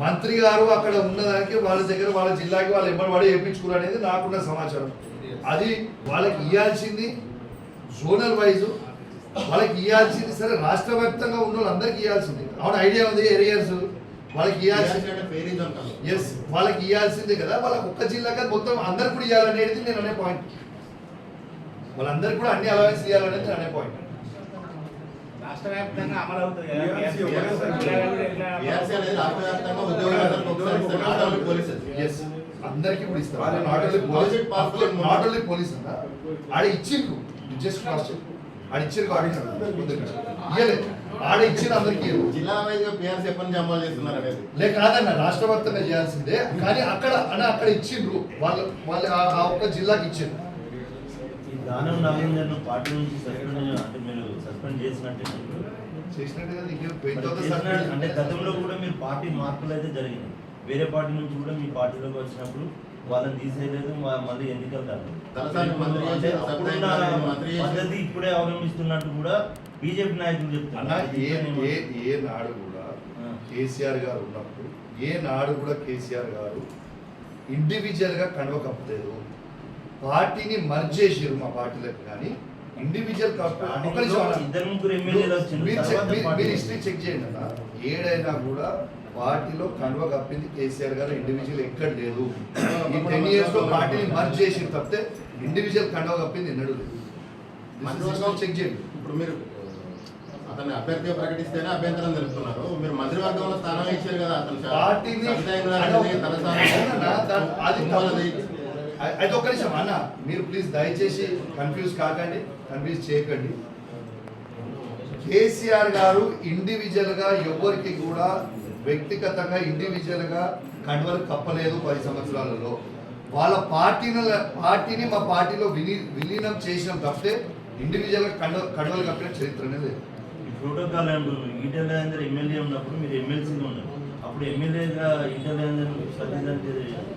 మంత్రి గారు అక్కడ ఉన్నదానికి వాళ్ళ దగ్గర వాళ్ళ జిల్లాకి వాళ్ళు ఎంబడి వేయించుకున్నారు అనేది నాకున్న సమాచారం. అది వాళ్ళకి ఇవ్వాల్సింది జోనల్ వైజ్ వాళ్ళకి ఇవ్వాల్సింది. సరే రాష్ట్ర వ్యాప్తంగా ఉన్న వాళ్ళందరికీ ఇవ్వాల్సింది. అవును, ఐడియా ఉంది ఏరియాస్ వాళ్ళకి ఇవ్వాల్సింది. ఎస్, వాళ్ళకి ఇవ్వాల్సిందే కదా. వాళ్ళకి ఒక్క జిల్లాకి మొత్తం అందరికి కూడా ఇవ్వాలనేది నేను అనే పాయింట్. వాళ్ళందరికీ కూడా అన్ని అలవెన్స్ ఇవ్వాలనేది నేను అనే పాయింట్. రాష్ట్ర వ్యాప్తంగా అమలు అవుతుంది అందరికీ కూడా ఇస్తారు. నాట్ ఓన్లీ పోలీస్ అన్న ఆడ ఇచ్చిండ్రు జస్ట్ క్రాస్ ఆడ ఇచ్చారు ఇయ్యలేదు. ఆడ ఇచ్చిన అందరికీ జిల్లా వైజ్ పిఆర్సీ ఎప్పటి అమలు చేస్తున్నారు అనేది లేక కాదన్న, రాష్ట్ర వ్యాప్తంగా చేయాల్సిందే. కానీ అక్కడ ఇచ్చిండ్రు వాళ్ళు ఆ ఒక్క జిల్లాకి ఇచ్చిండ్రు. దానం నాగేందర్ను పార్టీ నుంచి సస్పెండ్ చేసినట్టే అంటే గతంలో కూడా మీరు పార్టీ మార్పులు అయితే జరిగినాయి. వేరే పార్టీ నుంచి కూడా మీ పార్టీలోకి వచ్చినప్పుడు వాళ్ళని తీసేయలేదు, మళ్ళీ ఎన్నికలు కాదు. పద్ధతి ఇప్పుడే అవలంబిస్తున్నట్టు కూడా బీజేపీ నాయకులు చెప్తున్నారు. ఏ నాడు కూడా కేసీఆర్ గారు ఉన్నప్పుడు ఏ నాడు కూడా కేసీఆర్ గారు ఇండివిజువల్ గా కండువ కప్పలేదు. పార్టీని మర్జ్ చేసారు మా పార్టీలకు, కానీ ఇండివిజువల్ మీరు హిస్టరీ చెక్ చేయండి అన్న. ఏడైనా కూడా పార్టీలో కండువ కప్పింది కేసీఆర్ గారు, ఇండివిజువల్ ఎక్కడ లేదు. ఈ 10 years లో పార్టీని మర్జ్ చేసి తప్పితే ఇండివిజువల్ కండువ కప్పింది ఎన్నడూ లేదు. చెక్ చేయండి. ఇప్పుడు మీరు అతన్ని అభ్యర్థిగా ప్రకటిస్తేనే అభ్యంతరం తెలుపుతున్నారు. మీరు మంత్రివర్గంలో స్థానం ఇచ్చారు కదా అతను పార్టీని. అయితే ఒక్క నిమిషం అన్న, మీరు ప్లీజ్ దయచేసి కన్ఫ్యూజ్ కాకండి, కన్ఫ్యూజ్ చేయకండి. కేసీఆర్ గారు ఇండివిజువల్ గా ఎవరికి కూడా వ్యక్తిగతంగా ఇండివిజువల్ గా కండువలు కప్పలేదు 10 సంవత్సరాలలో. వాళ్ళ పార్టీని మా పార్టీలో విలీనం చేసినాం తప్పితే ఇండివిజువల్ గా కండువలు కప్పిన చరిత్ర అనేది. ప్రోటోకాల్ ఈటెల ఎమ్మెల్యే ఉన్నప్పుడు మీరు ఎమ్మెల్సీగా ఉన్నారు. అప్పుడు ఎమ్మెల్యేగా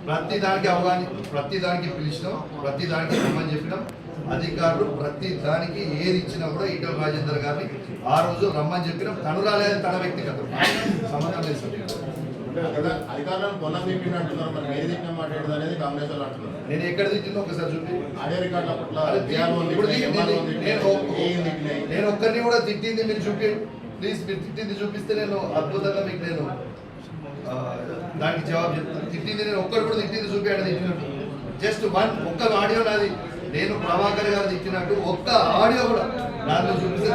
ప్రతి దానికి అవగాహన, ప్రతి దానికి పిలిచినాం, ప్రతి దానికి రమ్మని చెప్పినాం. అధికారులు ప్రతి దానికి ఏది ఇచ్చినా కూడా ఈటెల రాజేందర్ గారిని ఆ రోజు రమ్మని చెప్పినాం. తను రాలేదు, తన వ్యక్తిగతం సంబంధం లేదు. అధికారులను పొలం తిట్టినట్టున్నారు, మరి మీరు తిట్టిన మాట్లాడేది అనేది కాంగ్రెస్ వాళ్ళు అంటున్నారు. నేను ఎక్కడ తిట్టిందో ఒకసారి చూపి. ఆడియో రికార్డుల పట్ల నేను ఒక్కరిని కూడా తిట్టింది మీరు చూపి ప్లీజ్. మీరు తిట్టింది చూపిస్తే నేను అద్భుతంగా మీకు నేను దానికి జవాబు చెప్తాను. తిట్టింది నేను ఒక్కరు కూడా తిట్టింది చూపాడు తిట్టినట్టు. జస్ట్ ఒక్క ఆడియో నాది, నేను ప్రభాకర్ గారు తిట్టినట్టు ఒక్క ఆడియో కూడా దాంట్లో చూపిస్తే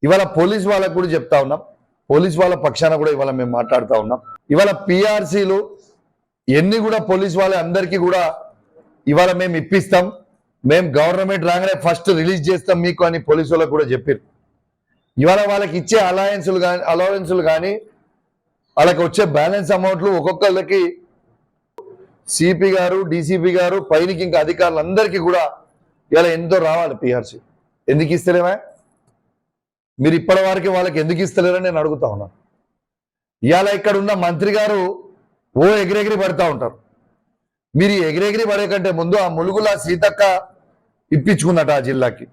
ఇవాళ పోలీస్ వాళ్ళకు కూడా చెప్తా ఉన్నాం, పోలీస్ వాళ్ళ పక్షాన కూడా ఇవాళ మేము మాట్లాడుతూ ఉన్నాం. ఇవాళ పిఆర్సీలు ఎన్ని కూడా పోలీస్ వాళ్ళ అందరికీ కూడా ఇవాళ మేము ఇప్పిస్తాం, మేము గవర్నమెంట్ రాగానే ఫస్ట్ రిలీజ్ చేస్తాం మీకు అని పోలీసు వాళ్ళకు కూడా చెప్పారు. ఇవాళ వాళ్ళకి ఇచ్చే అలవెన్సులు కానీ వాళ్ళకి వచ్చే బ్యాలెన్స్ అమౌంట్లు ఒక్కొక్కరికి సిపి గారు, డీసీపీ గారు, పైనకి ఇంకా అధికారులు అందరికీ కూడా ఇవాళ ఎంతో రావాలి. పిఆర్సీ ఎందుకు ఇస్తలేమా? మీరు ఇప్పటి వరకు వాళ్ళకి ఎందుకు ఇస్తలేరని నేను అడుగుతా ఉన్నాను. ఇవాళ ఇక్కడ ఉన్న మంత్రి గారు ఎగిరెగిరి పడతా ఉంటారు. మీరు ఎగిరెగిరి పడే కంటే ముందు ఆ ములుగుల సీతక్క ఇప్పించుకున్నట ఆ జిల్లాకి.